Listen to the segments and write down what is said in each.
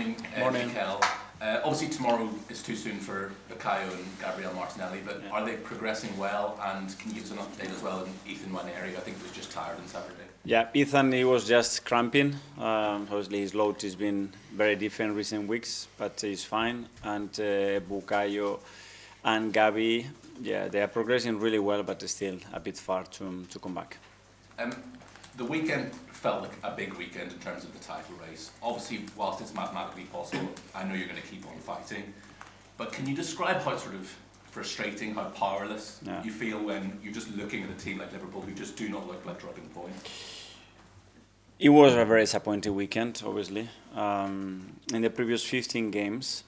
Morning, Morning. Mikel. Obviously tomorrow is too soon for Bukayo and Gabriel Martinelli, but are they progressing well? And can you give us an update as well on Ethan Waneri? I think he was just tired on Saturday. Yeah, Ethan, he was just cramping. Obviously, his load has been very different recent weeks, but he's fine. And Bukayo and Gabi, yeah, they are progressing really well, but still a bit far to come back. The weekend felt like a big weekend in terms of the title race. Obviously, whilst it's mathematically possible, I know you're going to keep on fighting. But can you describe how sort of frustrating, how powerless you feel when you're just looking at a team like Liverpool who just do not look like dropping points? It was a very disappointing weekend, obviously. In the previous 15 games,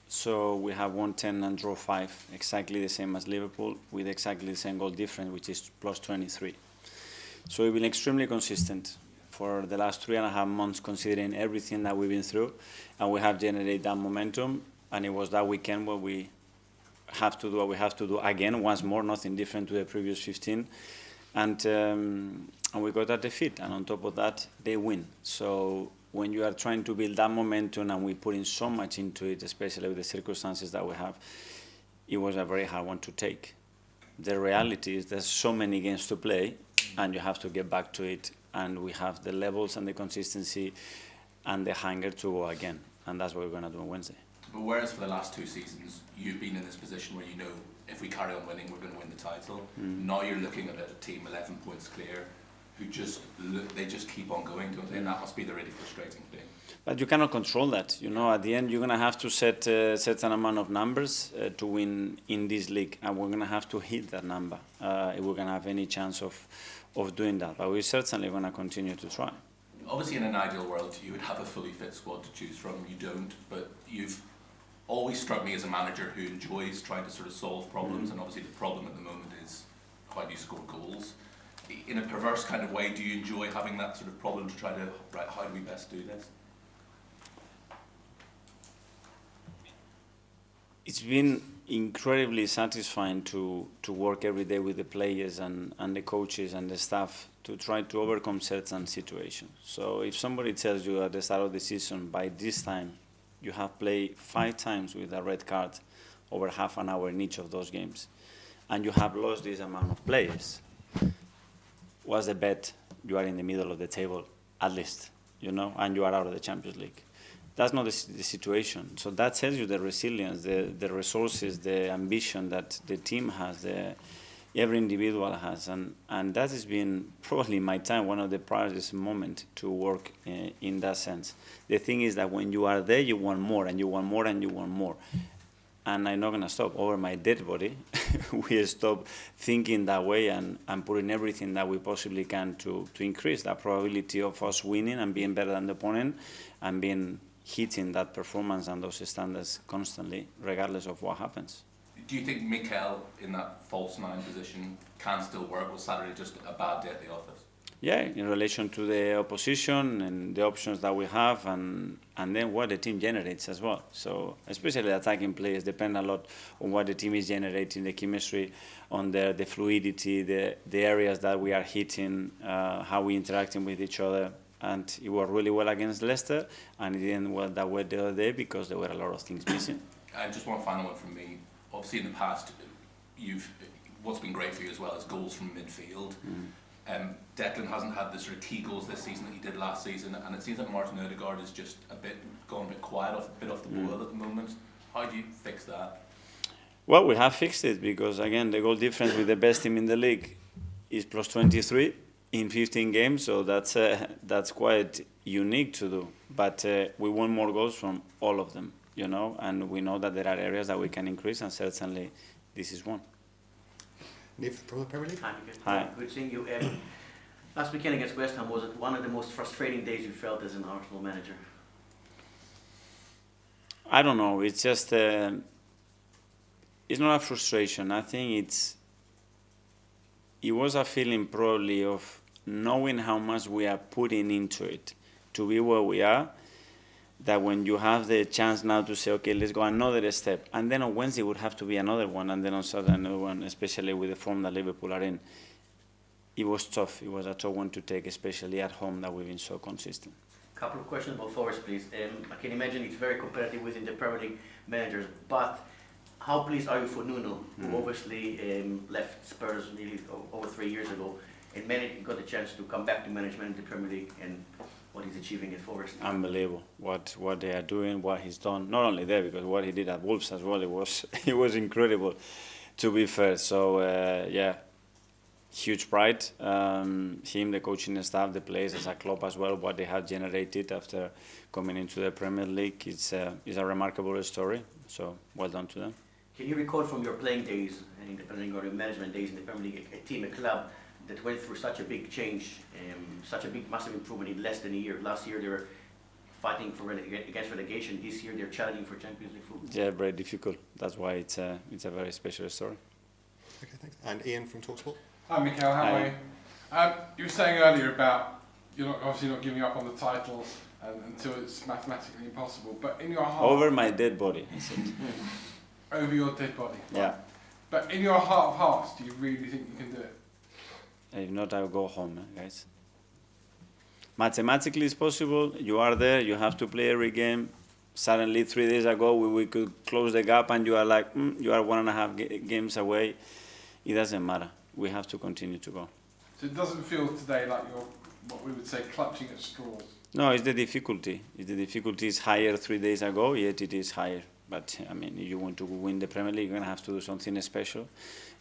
so we have won 10 and draw 5, exactly the same as Liverpool, with exactly the same goal difference, which is plus 23. So we've been extremely consistent for the last 3.5 months, considering everything that we've been through, and we have generated that momentum. And it was that weekend where we have to do what we have to do again, once more, nothing different to the previous 15. And we got that defeat, and on top of that, they win. So when you are trying to build that momentum and we put in so much into it, especially with the circumstances that we have, it was a very hard one to take. The reality is there's so many games to play, and you have to get back to it, and we have the levels and the consistency and the hunger to go again, and that's what we're going to do on Wednesday. But whereas for the last 2 seasons, you've been in this position where you know if we carry on winning, we're going to win the title. Now you're looking at a team 11 points clear, who just keep on going, don't they? And that must be the really frustrating thing. But you cannot control that. You know, at the end, you're going to have to set an amount of numbers to win in this league, and we're going to have to hit that number if we're going to have any chance of doing that. But we're certainly going to continue to try. Obviously, in an ideal world, you would have a fully fit squad to choose from. You don't, but you've always struck me as a manager who enjoys trying to sort of solve problems, and obviously the problem at the moment is how do you score goals. In a perverse kind of way, do you enjoy having that sort of problem to try to, right, how do we best do this? It's been incredibly satisfying to work every day with the players and the coaches and the staff to try to overcome certain situations. So if somebody tells you at the start of the season, by this time, you have played 5 times with a red card over half an hour in each of those games, and you have lost this amount of players, what's the bet? You are in the middle of the table, at least, you know, and you are out of the Champions League. That's not the situation. So that tells you the resilience, the resources, the ambition that the team has, every individual has. And that has been probably in my time one of the proudest moments to work in that sense. The thing is that when you are there, you want more, and you want more, and you want more. And I'm not going to stop. Over my dead body, we stop thinking that way and putting everything that we possibly can to increase that probability of us winning and being better than the opponent and hitting that performance and those standards constantly, regardless of what happens. Do you think Mikel, in that false 9 position, can still work? Was Saturday just a bad day at the office? Yeah, in relation to the opposition and the options that we have, and then what the team generates as well. So especially attacking players depend a lot on what the team is generating, the chemistry, on the fluidity, the areas that we are hitting, how we interacting with each other. And it worked really well against Leicester, and it didn't work that way the other day because there were a lot of things missing. And just one final one from me. Obviously, in the past, what's been great for you as well is goals from midfield. Declan hasn't had the sort of key goals this season that he did last season, and it seems like Martin Odegaard is just gone a bit quiet, off the boil at the moment. How do you fix that? Well, we have fixed it because, again, the goal difference with the best team in the league is plus 23 in 15 games, so that's quite unique to do. But we want more goals from all of them, you know, and we know that there are areas that we can increase, and certainly this is one. Nick from the Premier League. Hi. Good seeing you. Last weekend against West Ham, was it one of the most frustrating days you felt as an Arsenal manager? I don't know. It's just it's not a frustration. I think it was a feeling probably of knowing how much we are putting into it to be where we are, that when you have the chance now to say, okay, let's go another step, and then on Wednesday would have to be another one, and then on Saturday another one, especially with the form that Liverpool are in. It was tough. It was a tough one to take, especially at home that we've been so consistent. Couple of questions about Forest, please. I can imagine it's very competitive within the Premier League managers, but how pleased are you for Nuno, who obviously left Spurs nearly over 3 years ago, and got the chance to come back to management in the Premier League, and what he's achieving at Forest? Unbelievable what they are doing, what he's done. Not only there, because what he did at Wolves as well, it was incredible, to be fair. So yeah, huge pride. Him, the coaching staff, the players as a club as well, what they have generated after coming into the Premier League, it's a remarkable story. So well done to them. Can you recall from your playing days and in the Premier League or your management days in the Premier League, a team, a club that went through such a big change, such a big, massive improvement in less than a year? Last year they were fighting for against relegation. This year they're challenging for Champions League football. Yeah, very difficult. That's why it's a very special story. Okay, thanks. And Ian from TalkSport. Hi Mikel, how are you? You were saying earlier about you're obviously not giving up on the titles until it's mathematically impossible, but in your heart... Over my dead body, I said. Over your dead body? Yeah. But in your heart of hearts, do you really think you can do it? If not, I'll go home, guys. Mathematically, it's possible. You are there. You have to play every game. Suddenly, 3 days ago, we could close the gap, and you are like, you are 1.5 games away. It doesn't matter. We have to continue to go. So it doesn't feel today like you're, what we would say, clutching at straws? No, it's the difficulty. The difficulty is higher 3 days ago, yet it is higher. But, I mean, if you want to win the Premier League, you're going to have to do something special.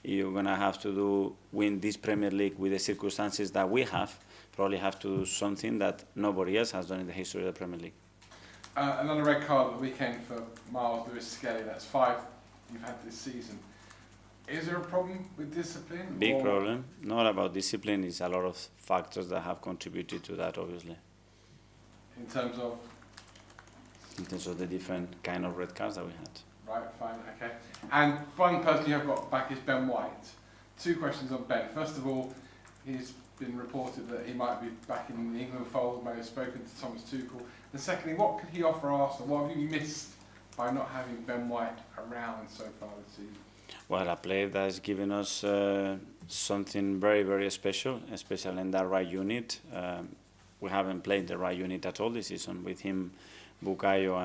You're going to have to win this Premier League with the circumstances that we have. Probably have to do something that nobody else has done in the history of the Premier League. Another red card at the weekend for Miles Lewis-Skelly. That's 5 you've had this season. Is there a problem with discipline? Big problem. Not about discipline. It's a lot of factors that have contributed to that, obviously. In terms of? In terms of the different kind of red cards that we had. Right, fine, okay. And one person you have got back is Ben White. 2 questions on Ben. First of all, he's been reported that he might be back in the England fold, may have spoken to Thomas Tuchel. And secondly, what could he offer Arsenal? What have you missed by not having Ben White around so far this season? Well, a player that has given us something very, very special, especially in that right unit. We haven't played the right unit at all this season with him, Bukayo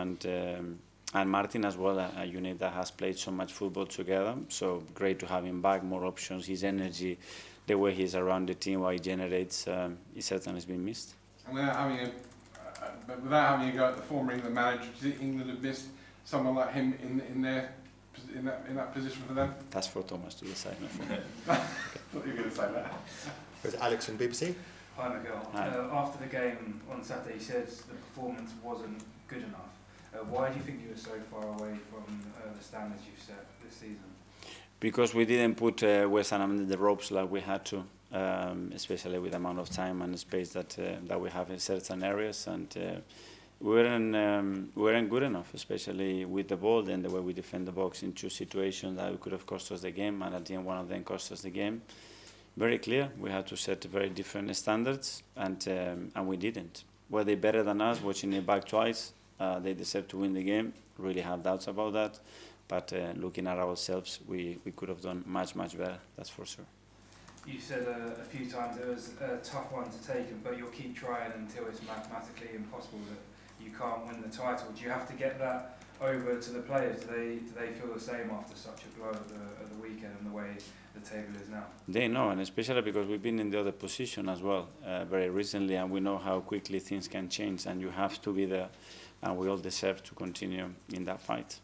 and Martin as well, a unit that has played so much football together. So great to have him back, more options, his energy, the way he's around the team, what he generates, it certainly has been missed. And without having a go at the former England manager, do you think England have missed someone like him in that position for them? That's for Thomas to decide. I thought you were going to say that. There's Alex from BBC. Hi Mikel. Hi. After the game on Saturday, he said the performance wasn't good enough. Why do you think you were so far away from the standards you've set this season? Because we didn't put West Ham in the ropes like we had to, especially with the amount of time and space that we have in certain areas, and we weren't good enough, especially with the ball and the way we defend the box in 2 situations that could have cost us the game, and at the end one of them cost us the game. Very clear, we had to set very different standards, and we didn't. Were they better than us? Watching it back twice, they deserve to win the game. Really have doubts about that, but looking at ourselves, we could have done much, much better, that's for sure. You said a few times it was a tough one to take, but you'll keep trying until it's mathematically impossible that you can't win the title. Do you have to get that over to the players? Do they feel the same after such a blow at the weekend and the way the table is now? They know, and especially because we've been in the other position as well very recently, and we know how quickly things can change, and you have to be there, and we all deserve to continue in that fight.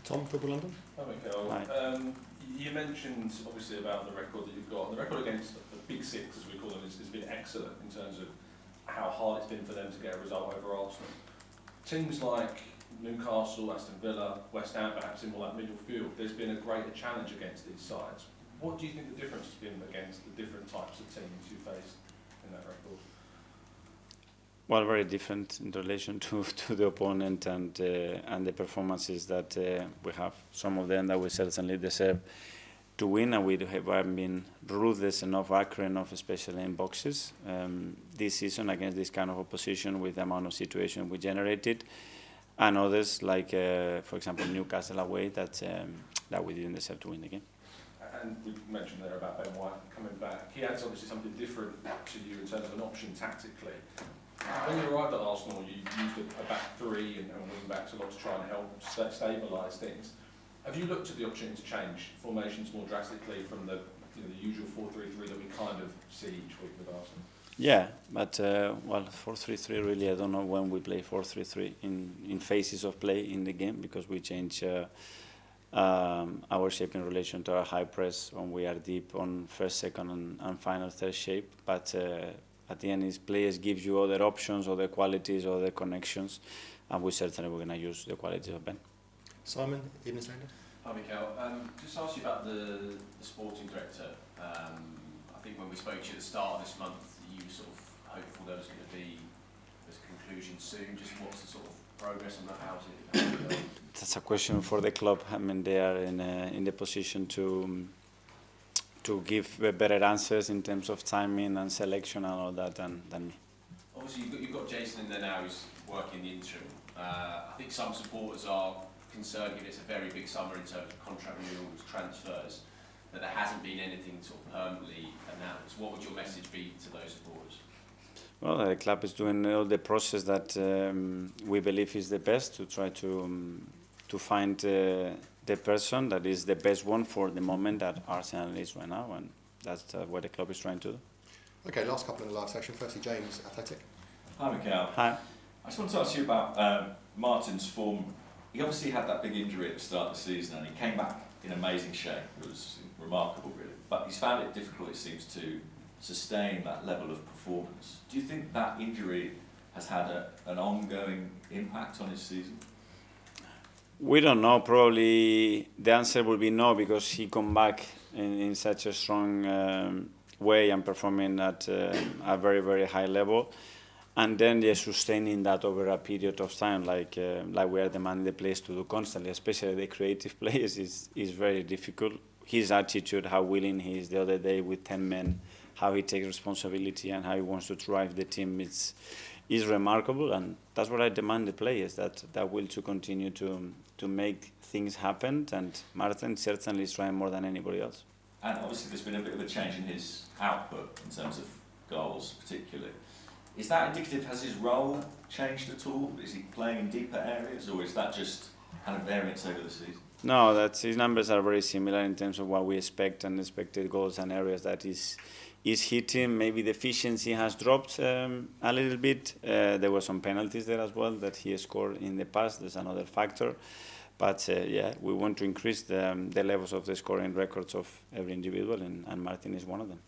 Tom, Football London. Hi Mikel. Hi. You mentioned obviously about the record that you've got, and the record against the Big Six, as we call them, has been excellent in terms of how hard it's been for them to get a result over Arsenal. Teams like Newcastle, Aston Villa, West Ham, perhaps in more like middle field, there's been a greater challenge against these sides. What do you think the difference has been against the different types of teams you faced in that record? Well, very different in relation to the opponent and the performances that we have. Some of them that we certainly deserve to win, and we haven't been ruthless enough, accurate enough, especially in boxes this season against this kind of opposition with the amount of situation we generated, and others like, for example, Newcastle away that we didn't deserve to win the game. And we mentioned there about Ben White coming back. He adds obviously something different to you in terms of an option tactically. When you arrived at Arsenal, you used a back three and wing backs a lot to try and help stabilise things. Have you looked at the opportunity to change formations more drastically from the usual 4-3-3 that we kind of see each week with Arsenal? Yeah, but 4-3-3 really, I don't know when we play 4-3-3 in phases of play in the game, because we change our shape in relation to our high press when we are deep on first, second and final third shape. But at the end, players gives you other options, other qualities, other connections, and we certainly we're going to use the qualities of Ben. Simon, Evening Standard. Hi Mikel, just ask you about the sporting director. I think when we spoke to you at the start of this month, you were sort of hopeful there was going to be this conclusion soon. Just what's the sort of progress on that? How's it going? That's a question for the club. I mean, they are in the position to give better answers in terms of timing and selection and all that than me. Obviously, you've got Jason in there now who's working the interim. I think some supporters are concerned, given it's a very big summer in terms of contract renewals, transfers, that there hasn't been anything sort of permanently announced. What would your message be to those supporters? Well, the club is doing all the process that we believe is the best to try to find the person that is the best one for the moment that Arsenal is right now, and that's what the club is trying to do. Okay, last couple in the live session. Firstly, James, Athletic. Hi, Mikel. Hi. I just want to ask you about Martin's form. He obviously had that big injury at the start of the season and he came back in amazing shape. It was remarkable, really. But he's found it difficult, it seems, to sustain that level of performance. Do you think that injury has had an ongoing impact on his season? We don't know. Probably the answer will be no, because he come back in such a strong way and performing at a very, very high level. And then they're sustaining that over a period of time, like we are demanding the players to do constantly, especially the creative players, is very difficult. His attitude, how willing he is the other day with 10 men, how he takes responsibility and how he wants to drive the team is remarkable, and that's what I demand the players, that will to continue to make things happen, and Martin certainly is trying more than anybody else. And obviously there's been a bit of a change in his output in terms of goals particularly. Is that indicative? Has his role changed at all? Is he playing in deeper areas, or is that just kind of variance over the season? No, his numbers are very similar in terms of what we expect and expected goals and areas that is hitting. Maybe the efficiency has dropped a little bit. There were some penalties there as well that he scored in the past. There's another factor. But yeah, we want to increase the levels of the scoring records of every individual, and Martin is one of them.